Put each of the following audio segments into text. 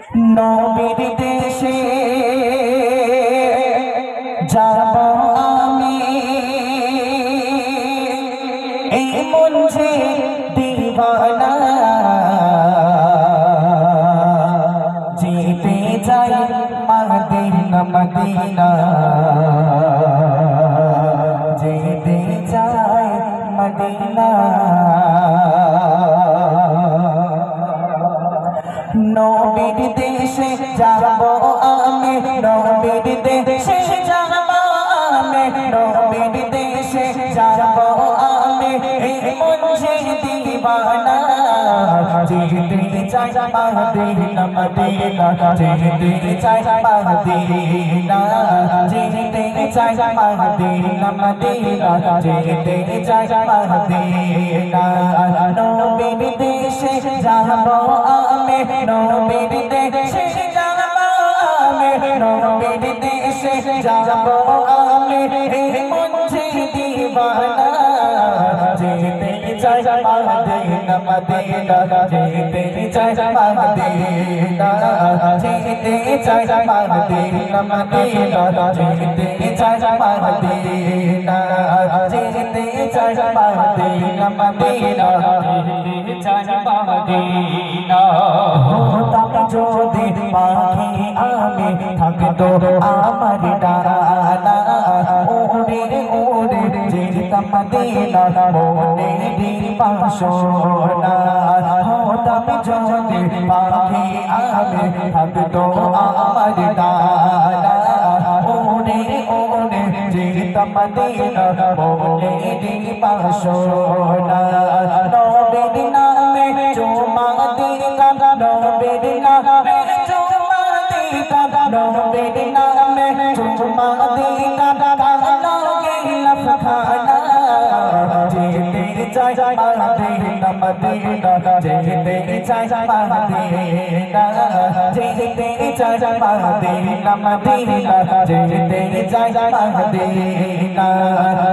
নবীর দেশে যাব আমি, এই মন যে দিবানা, যেতে চাই মদিনা মদিনা, যেতে চাই মদিনা। নবীর দেশে যাব আমি, নবীর দেশে যাব আমি, নবীর দেশে যাব আমি, এই মন যে দিবানা, যেতে চাই মদিনা মদিনা, যেতে চাই মদিনা, যেতে চাই মদিনা মদিনা, যেতে চাই মদিনা। নবীর দেশে যাব আমি, নবীর দেশে যাব আমি, নবীর দেশে যাব আমি, এই মন যে দিবানা, যেতে চাই মদিনা মদিনা, যেতে চাই মদিনা, যেতে চাই মদিনা মদিনা, যেতে চাই মদিনা, যেতে চাই মদিনা মদিনা, যেতে চাই মদিনা। হতাম যদি পাখি আমি, থাকতো আমার ডানা, ওরে ওরে যেতাম মদিনা, মনে বাসনা। হতাম যদি পাখি আমি, থাকতো আমার ডানা, ওরে ওরে যেতাম মদিনা, মনে বাসনা। নবীর নামে চুমা দিতাম, নবীর নামে চুমা দিতাম, নবীর নামে চুমা দিতাম, কালো গিলাফ খানা, যেতে চাই মদিনা মদিনা, যেতে চাই মদিনা, যেতে চাই মদিনা মদিনা, যেতে চাই মদিনা।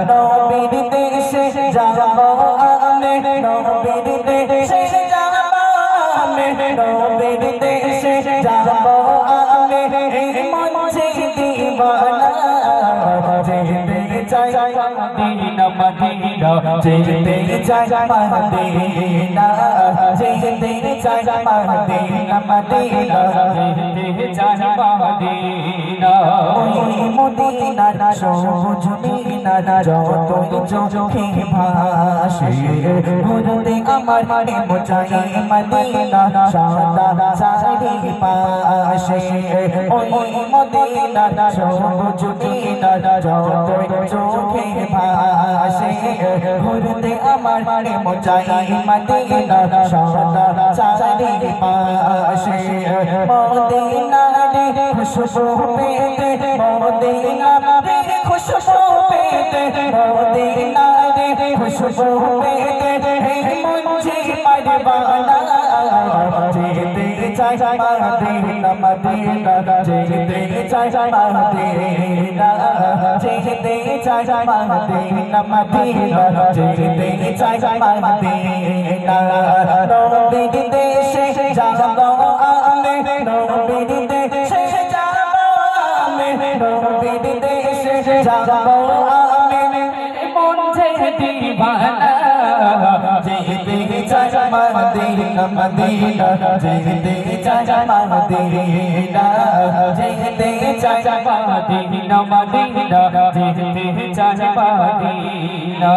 নবীর দেশে যাব আমি, নবীর দেশে যাব আমি, নবীর দেশে যাব আমি, এই মন যে দিবানা, যেতে চাই মদিনা মদিনা, যেতে চাই মদিনা, যেতে চাই মদিনা মদিনা, যেতে চাই মদিনা। ওই মদিনার সবুজ মিনার যতই চোখে ভাসে, ঘুরতে আমার মন চাই মদিনা, সাদা চারিপাশে। ওই মদিনার সবুজ মিনার যতই চোখে ভাসে, ঘুরতে আমার মন চাই মদিনা, সাদা চারিপাশে। মদিনার খুশবু পেতে, মদিনার খুশবু পেতে, মদিনার খুশবু পেতে, মন যে পারবানা, যেতে চাই মদিনা মদিনা, যেতে চাই মদিনা, যেতে চাই মদিনা মদিনা, যেতে চাই মদিনা। নবীর দেশে যাব আমি, নবীর দেশে যাব আমি, নবীর দেশে যাব আমি, মন যে দিবানা, যেতে চাই মদিনা মদিনা, যেতে চাই মদিনা, যেতে চাই মদিনা মদিনা, যেতে চাই মদিনা।